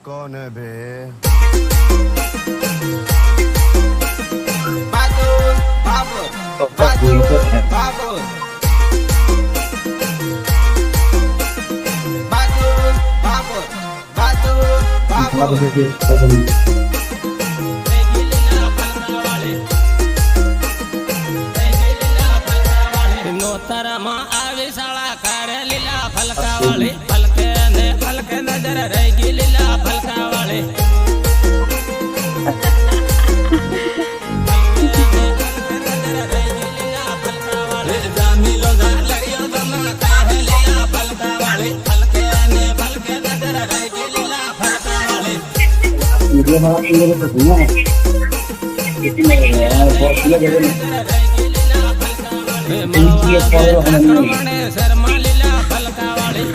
कौन है बे? નોતરમાં આવી શાળા કારે લીલા ફલકા વાળી ફલકે નજર રહી ગઈ લીલા ફલકા વાળી જામીલો લડિયો તમને કારે લીલા ફલકા વાળી ફલકે નજર રહી ગઈ લીલા ફલકા વાળી શર્મા લીલા ફલકા વાળી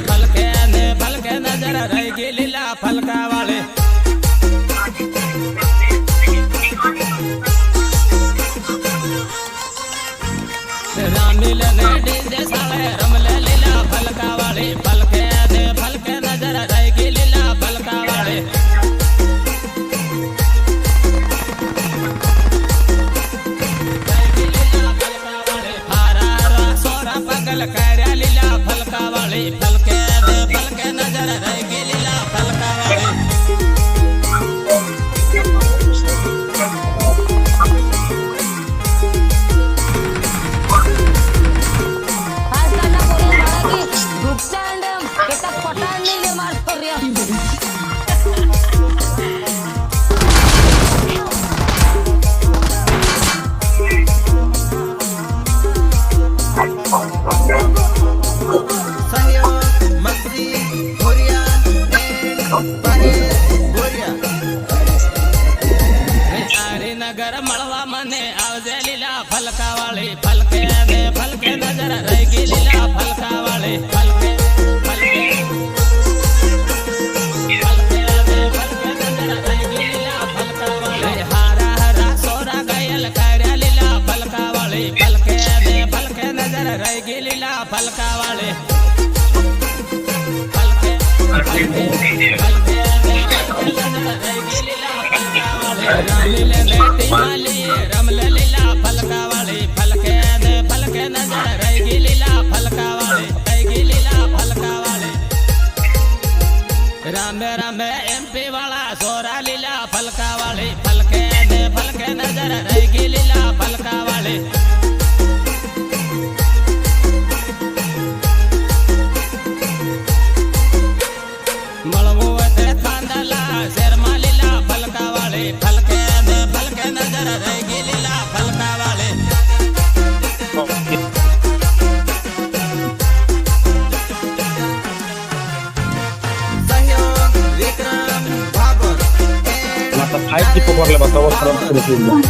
ફલકે નજર રહી ગઈ લીલા ફલકા વાળી રામીલ ને ડીજે સાળે રમલે લીલા ફલકા વાળી ફલકે નજર રહી ગઈ લીલા ફલકા વાળી કર્યા લીલા ફલકા વાળી ફલકે નજર રહી ગઈ લીલા ફલકા વાળી નગર મળવા મને આવજે લીલા ફલકા વાળી ફલકે નજર રહી ગઈ લીલા ફલકા વાળી ફલકે નજર રહી ગઈ લીલા ફલકા વાળી હારા સોરા ગાયલ કર્યા લીલા ફલકા વાળી ફલકે નજર રહી ગઈ લીલા ફલકા વાળી રમલે લીલા ફલકા વાળી ફલકે નજર રહી ગઈ લીલા ફલકા વાળી રહી ગઈ લીલા ફલકા વાળી રામે એમપી વાળા સોરા લીલા ફલકા વાળી ફલકે નજર રહી ગઈ લીલા ફલકા વાળી મળવું વધે થાંદલા શેરમાં લીલા ફલકા વાળી ફલકે નજર રહી ગઈ લીલા ફલકા વાળી સહયોગ વિક્રમ ભાભોર मतलब 5 की पकड़ ले बताओ फ्रॉम फिलिपीन में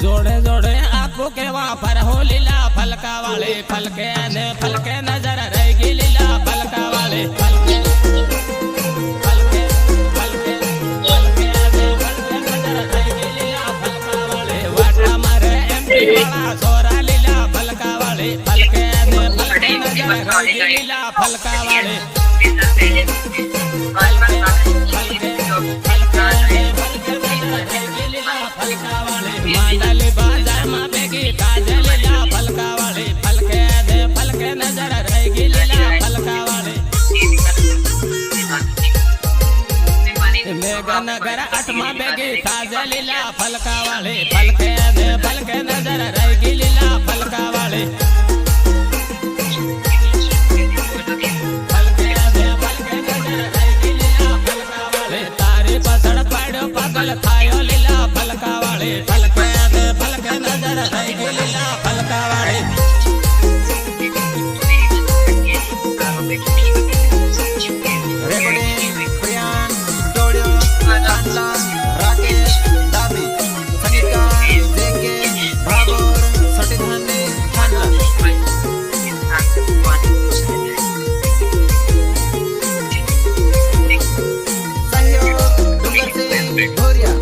જોડે જોડે આખું કેવા પર હો લીલા ફલકા વાળી ફલકે નજર રહી ગઈ લીલા ફલકા વાળી ફલકે નજર રહી ગઈ લીલા ફલકા વાળી વાટા મારે એમપી વાળા સોરા લીલા ફલકા વાળી ફલકે નજર રહી ગઈ લીલા ફલકા વાળી માંડલી બાજારમાં ભેગી તાજે લીલા ફલકા વાળી ફલકે નજર રહી ગઈ લીલા ફલકા વાળી મેઘનગર 8માં ભેગી તાજે લીલા ફલકા વાળી ફલકે નજર રહી ગઈ લીલા ફલકા વાળી તારી પાછળ પાડ્યો પાગલ થાયો લીલા ફલકા વાળી ફલકે નજર રહી ગઈ લીલા ફલકા વાળી રેકોર્ડિંગ પ્રિયાન ટોડિયો કાનલા રાકેશ દાબી સંગીતકાર જેકે ભાભોર સટીધાને ખાનલા સહયોગ ડુંગરસિંહ ભોરિયા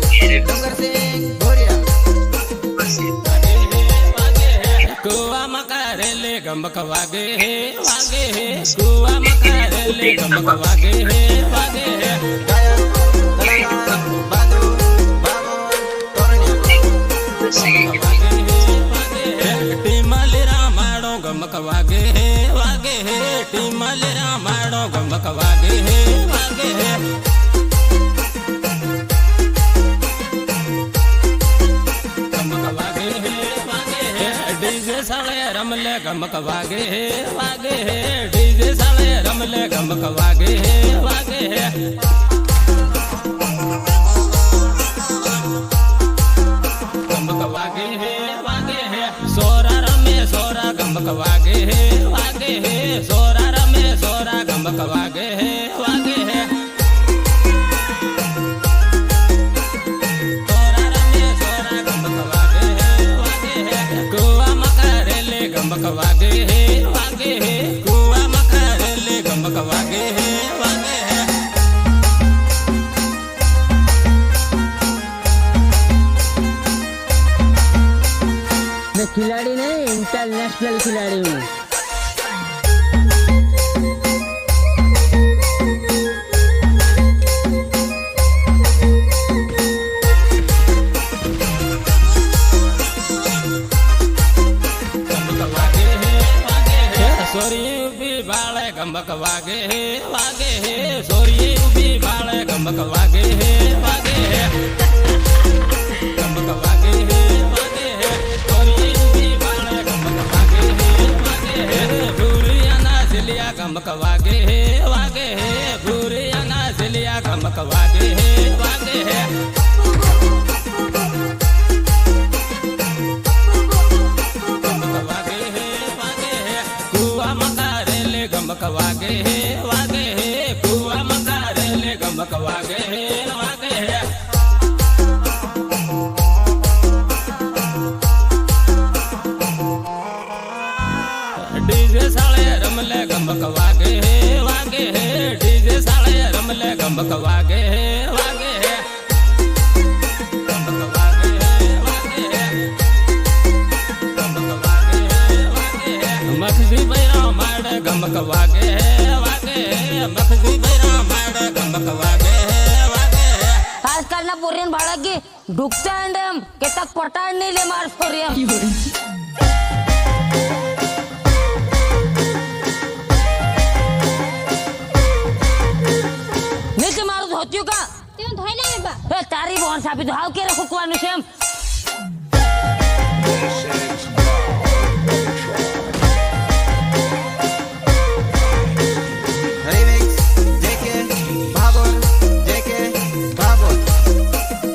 कुआ मकारेले गमक वागे हे वागे हे कुआ मकारेले गमक वागे हे वागे हे गायक कलाकार बादू बाबो तोरण्या टीमल रामाड़ो गमक वागे हे वागे हे टीमल रामाड़ो गमक वागे हे वागे हे गमक वागे हे वागे हे डीजे साले रमले गमक वागे हे वागे हे डीजे साले रमले गमक वागे हे वागे हे गमक वागे हे वागे हे सोरा रमे सोरा गमक वागे हे वागे हे सोरा रमे सोरा गमक वागे हे वागे हे सोरा रमे सोरा गमक वागे हे वागे हे कुआ मकारेले गमक वागे हे वागे हे कुआ मकारेले गमक वागे हे वागे हे मैं खिलाड़ी नहीं इंटरनेशनल खिलाड़ी हूँ। गमक वागे हे वागे हे सोरिये उबी बाळे गमक वागे हे वागे हे गमक वागे हे वागे हे सोरिये उबी बाळे गमक वागे हे वागे हे भूरिया ना सिलिया गमक वागे हे वागे हे भूरिया ना सिलिया गमक वागे हे वागे हे गमक वागे हे वागे हे कुआ मकारेले गमक वागे हे वागे हे कुआ मकारेले गमक वागे हे वागे हे डीजे साले रमले गमक वागे हे वागे हे डीजे साले रमले गमक वागे हे वागे हे गमक वागे हे वागे हे गमक वागे हे वागे हे मखजी बैरा माड़ गमक वागे हे वागे हे मखजी बैरा माड़ गमक वागे हे वागे हे आजकाल ना पोरियन भाड़ा की डुकता अंडम केतक पटाण नहीं ले मार पोरियन नीचे मारू धोतियो का तें धोई ले बा ए तारी बोन साबी धाव के रखो कुआनु सेम रिमिक्स जेके भाबोर जेके भाबोर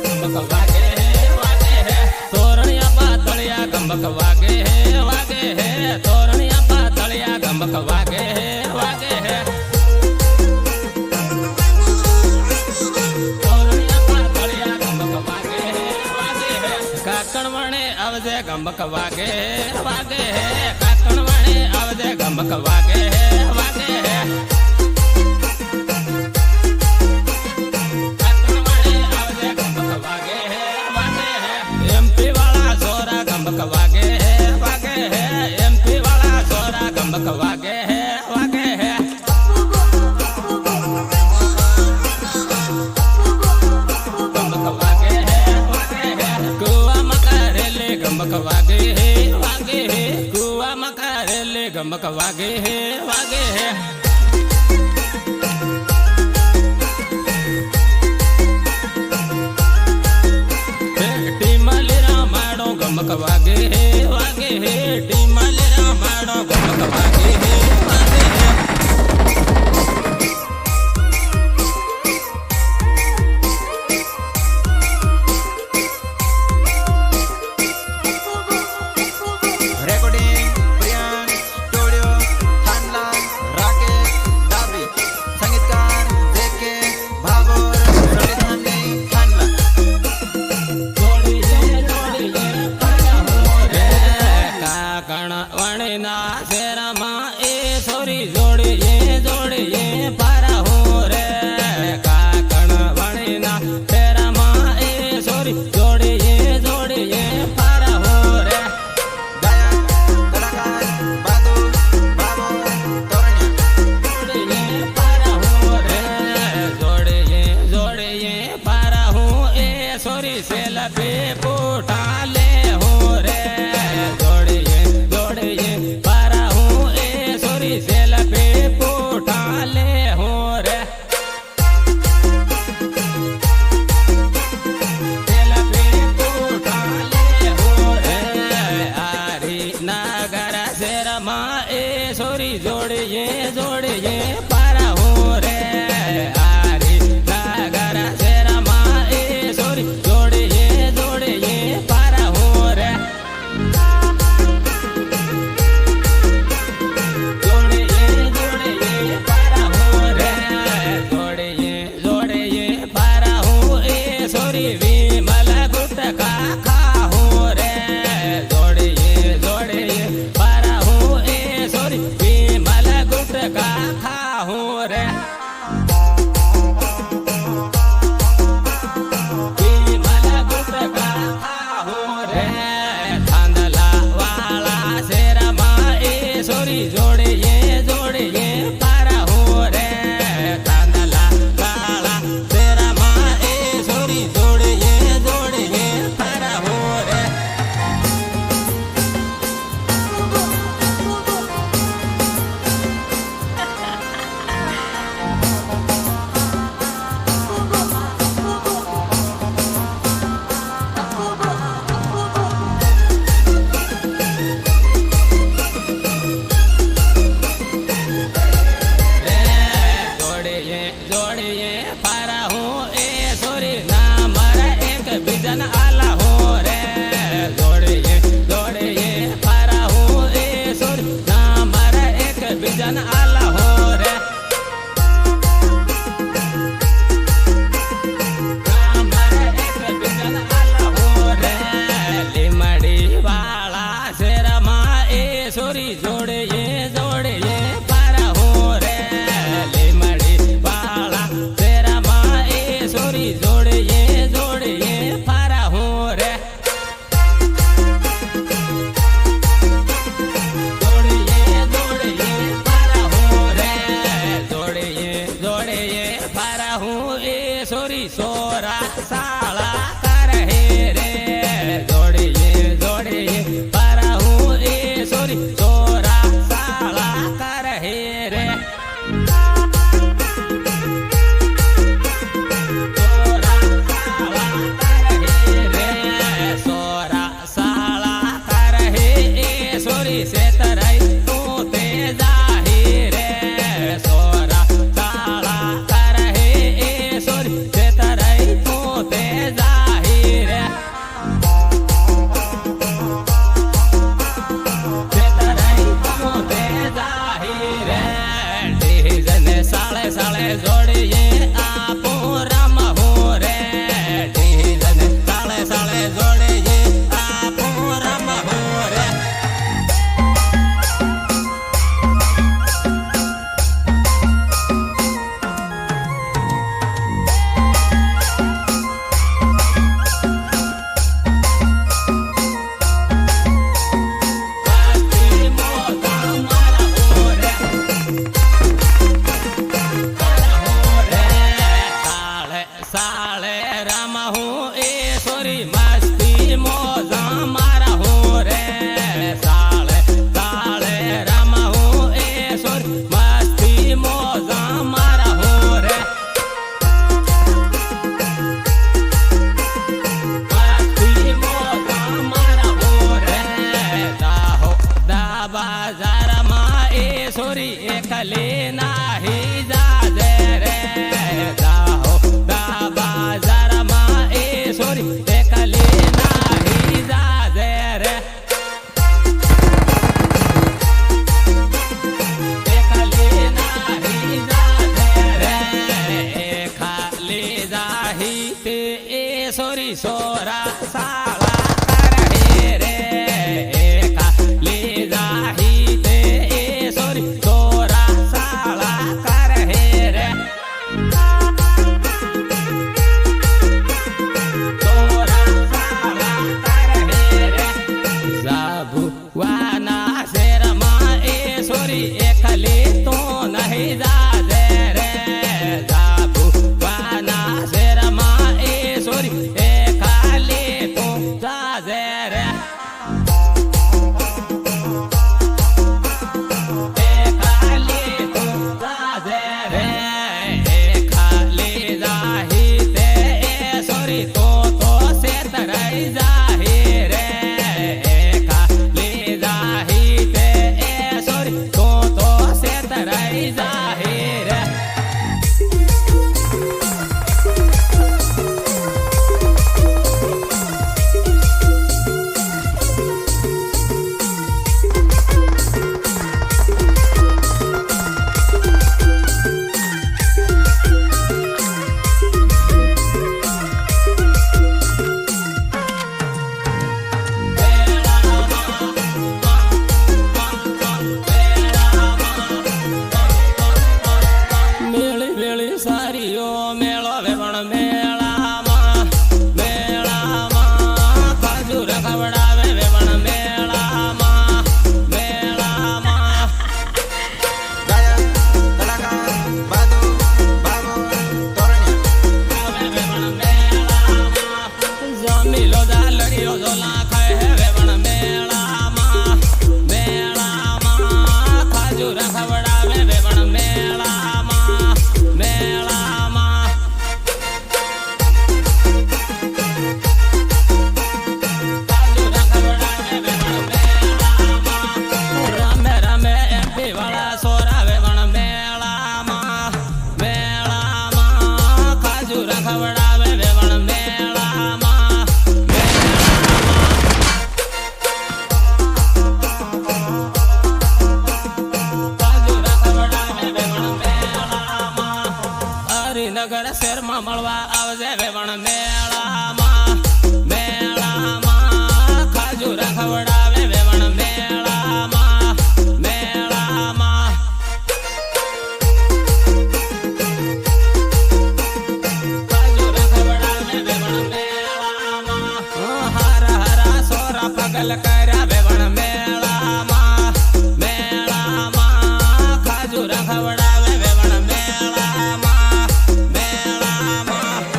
गमक वागे हे वागे हे तोरणिया पातळिया गमक वागे हे वागे हे तोरणिया पातळिया गमक वागे हे वागे हे तोरणिया पातळिया गमक वागे हे वागे हे काकणवणे आवजे गमक वागे हे वागे हे काकणवणे आवजे गमक वागे हे वागे हे एमपी वाला जोरा गमक वागे है वागे है एमपी वाला जोरा गमक वागे है वागे है गमक वागे है वागे है कुआ मकारेले गमक वागे है वागे है कुआ मकारेले गमक वागे है वागे है टीमल रामाड़ो गमक वागे हे वागे हे टीमल रामाड़ो गमक वागे हे वागे हे रेकॉर्डिंग प्रियान स्टुडिओ थानला राकेश दाबी संगीतकार जेके भाबोर सटिधानी थानला काकण वणना शेरमा ए सोरी जोड़िए पारा हो रे काकण वणना शेरमा ए सोरी जोड़िए पारा हो रे गायक સોરા સાળા કરે રે જોડીએ જોડીએ પરા હું એ સોરી સોરા સાળા કરે રે જોડીએ આપો રામ હો રે ઢીલને સાળે સાળે જોડીએ આપો રામ હો રે સાળે રામ હું એ સોરી મસ્તી મોજા મારા હું રે સાળે સાળે રામ હું એ સોરી મસ્તી મોજા મારા હું રે મસ્તી મોજા મારા હું રે દાહો દા બાજારમાં એ સોરી એકલી નાહી જાજે રે દાહો બાજારમાં એ સોરી એકલી નાહી જાજે રે એકલી નાહી જાજે રે ખાલી જાહી તે એ સોરી સોરા સાળા કરે રે ખાલી જાહી તે એ સોરી સોરા સાળા કરે રે એકલી તો નહીં જાજે રે જાબુ વાના શેરમાં એ સોરી એકલી તો જાજે રે એકલી તો જાજે રે એકલી જાહી તે એ સોરી તો સેતરાઈ જાહી રે એકલી જાહી તે એ સોરી તો સેતરાઈ જાહી રે નગર શહેરમાં મળવા આવજે વેવણ મેળામાં મેળામાં ખાજુરા ખવડાવે વેવણ મેળામાં મેળામાં ખાજુરા ખવડાવે વેવણ મેળામાં હારા હારા સોરા પગલ કર્યા વેવણ મેળામાં મેળામાં ખાજુરા ખવડાવે વેવણ મેળામાં મેળામાં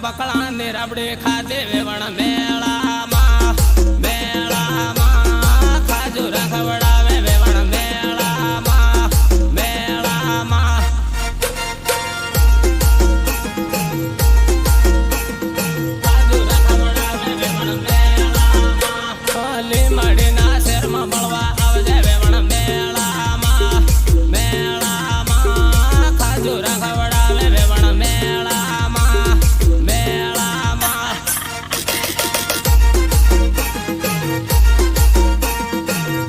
બકળા ની રબડી ખાધી વેવણ મેળામાં મેળામાં ખાજુ રખવડાવે વેવણ મેળામાં મેળામાં ખાજુ રખવડાવે વેવણ મેળામાં લીમડીના શેરમાં મળવા આવજે વેવણ મેળામાં મેળામાં ખાજુ રખવડાવે વેવણ મેળામાં મેળામાં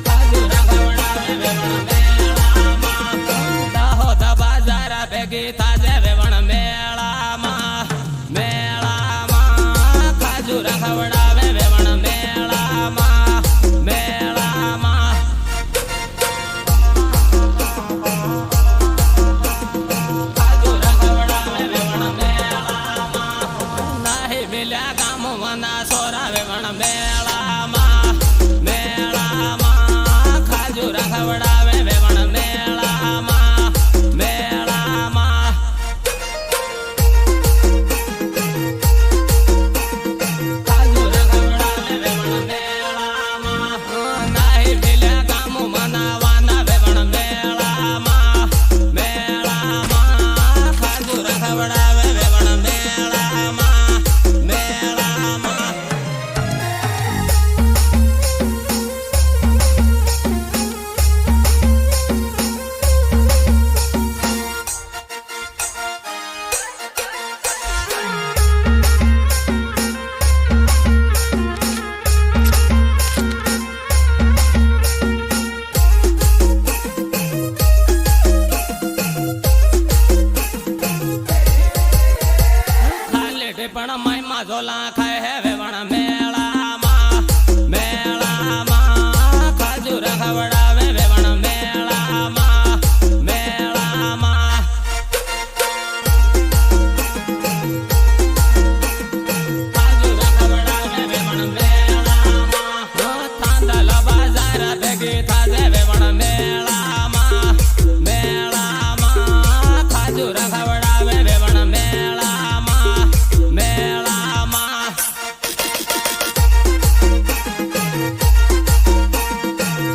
ખાજુ રખવડાવે વેવણ મેળામાં દાહોદ બજાર ભેગી થાજે વેવણ મેળામાં મેળામાં ખાજુ રખવડાવે વેવણ મેળામાં મેળામાં ખાજુ રખવડાવે વેવણ મેળામાં નાહી મિલ્યા ગામોના સોરા વેવણ મેળામાં મેળામાં ખાજુ રખવડાવે વેવણ મેળામાં મેળામાં ખાજુ રખવડાવે વેવણ મેળામાં નાહી મિલ્યા ગામો મનાવાના વેવણ મેળામાં મેળામાં ખાજુ રખવડાવે વેવણ મેળામાં મેળામાં ખાલી ટીપણ માયમાં ઝોલા ખાય હે વેવણ મેળામાં મેળામાં ખાજુ રખવડાવે વેવણ મેળામાં મેળામાં ખાજુ રખવડાવે વેવણ મેળામાં થાંદલ બજાર ભેગી થાજે વેવણ મેળામાં મેળામાં ખાજુ રખવડાવે વેવણ મેળામાં મેળામાં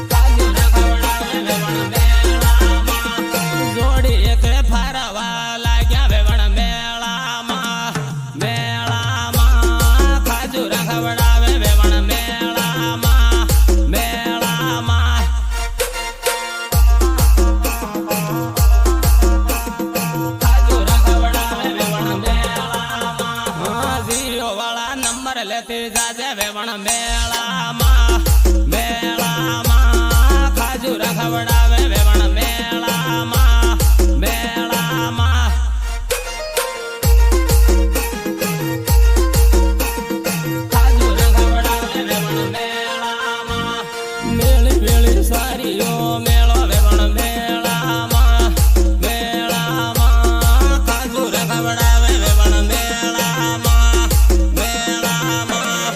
ખાજુ રખવડાવે વેવણ મેળામાં જોડી એક ફરવા લાગ્યા વેવણ મેળામાં મેળામાં ખાજુ રખવડાવે વેવણ મેળામાં મેળામાં ખાજુ રખવડાવે વેવણ મેળામાં ઝીરો વાળા નંબર લેતી જાજે વેવણ મેળામાં મેળામાં ખાજુ રખવડાવે વેવણ મેળામાં મેળામાં ખાજુ રખવડાવે વેવણ મેળામાં મેળી વેળી સારીઓ મેળો વેવણ મેળામાં મેળામાં ખાજુ રખવડાવે વેવણ મેળામાં મેળામાં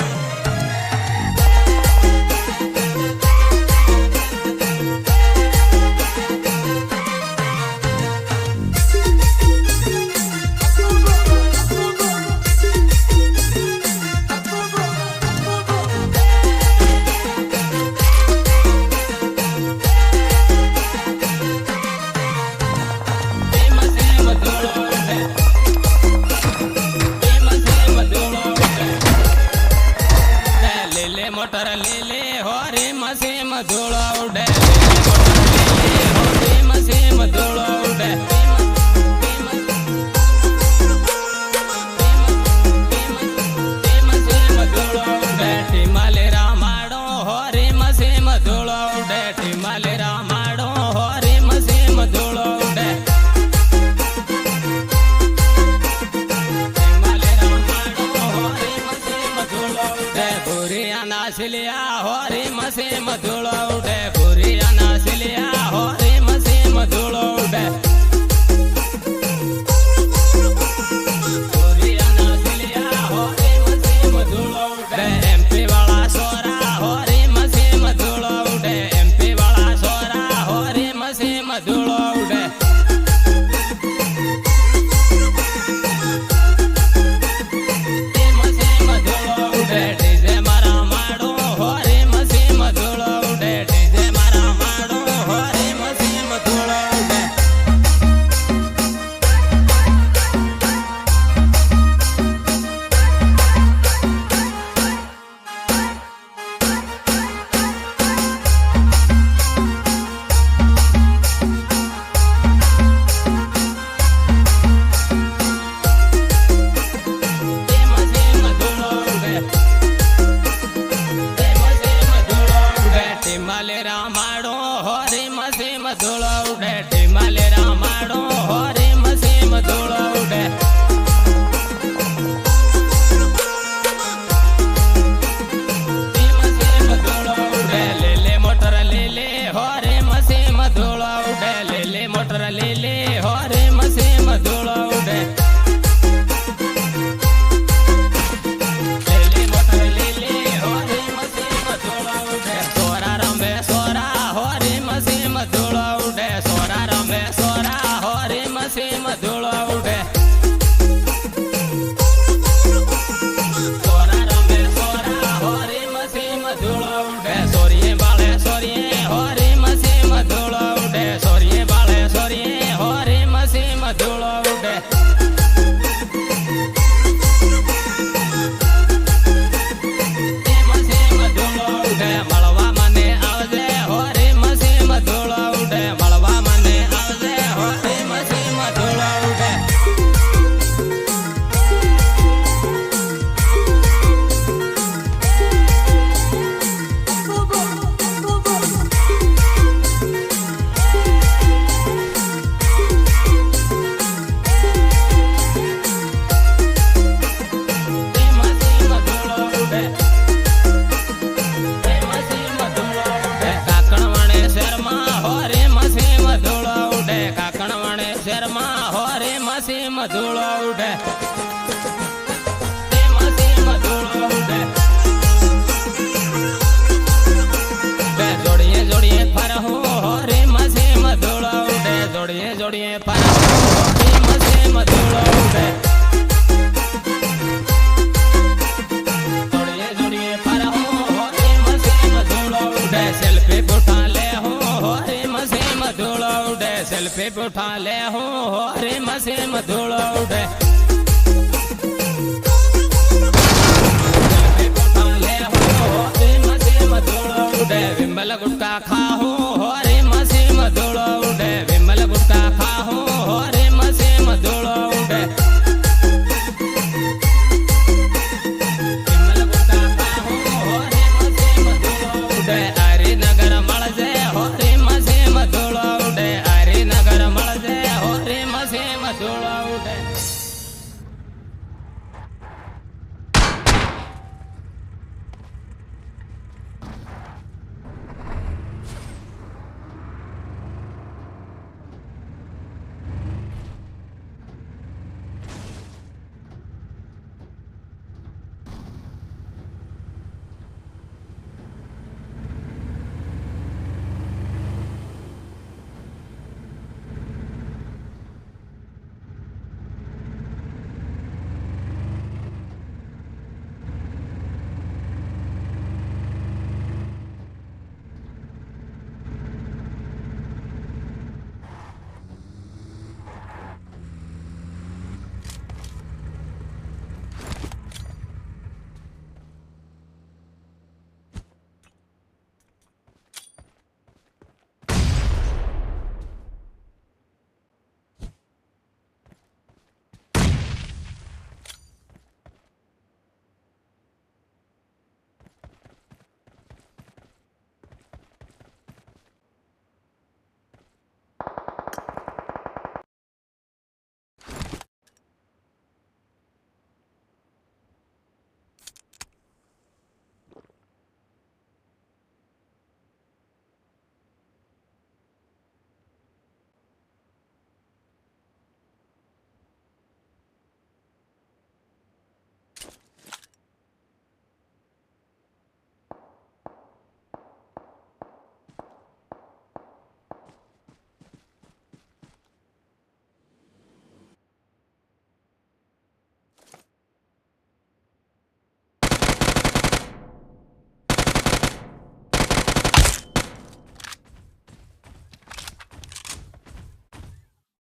પ્રેમ સેમ ધૂળો ઉડે પ્રેમ સેમ ધૂળો ઉડે લીલે મોટર લીલે હો રેમ સેમ ધૂળો ઉડે લીલે મોટર લીલે હો રેમ સેમ ધૂળો ઉડે પ્રેમ સેમ ધૂળો ઉડે ટીમાલે રામાડો હો રેમ સેમ ધૂળો ઉડે ટીમાલે રામાડો હો રેમ સેમ ધૂળો ઉડે ટીમાલે રામાડો હો રેમ સેમ ધૂળો ઉડે ભૂરિયાના સિલિયા હો રેમ સેમ ધૂળો ઉડે ભૂરિયાના સિલિયા હો રેમ સેમ ધૂળો ઉડે ભૂરિયાના સિલિયા હો રેમ સેમ ધૂળો ઉડે એમપી વાળા સોરા હો રેમ સેમ ધૂળો ઉડે એમપી વાળા સોરા હો રેમ સેમ ધૂળો ઉડે સેમ ધૂળો ઉડે તેમાં સેમ ધૂળો ઉડે જોડીએ જોડીએ ફરહો રે મસેમ ધૂળો ઉડે જોડીએ જોડીએ ફરહો રે મસેમ ધૂળો ઉડે જોડીએ જોડીએ ફરહો રે મસેમ ધૂળો ઉડે સેલ્ફી ઉઠા લે હો રે મસેમ ધૂળો ઉડે સેલ્ફી ઉઠા લે હો રે મસેમ ધૂળો ઉડે विमल गुटका खाहो रे मसेम धूळो उडे विमल गुटका खाहो रे मसेम धूळो उडे विमल गुटका खाहो रे मसेम धूळो उडे अरे नगर मळजे हो रे मसेम धूळो उडे अरे नगर मळजे हो रे मसेम धूळो उडे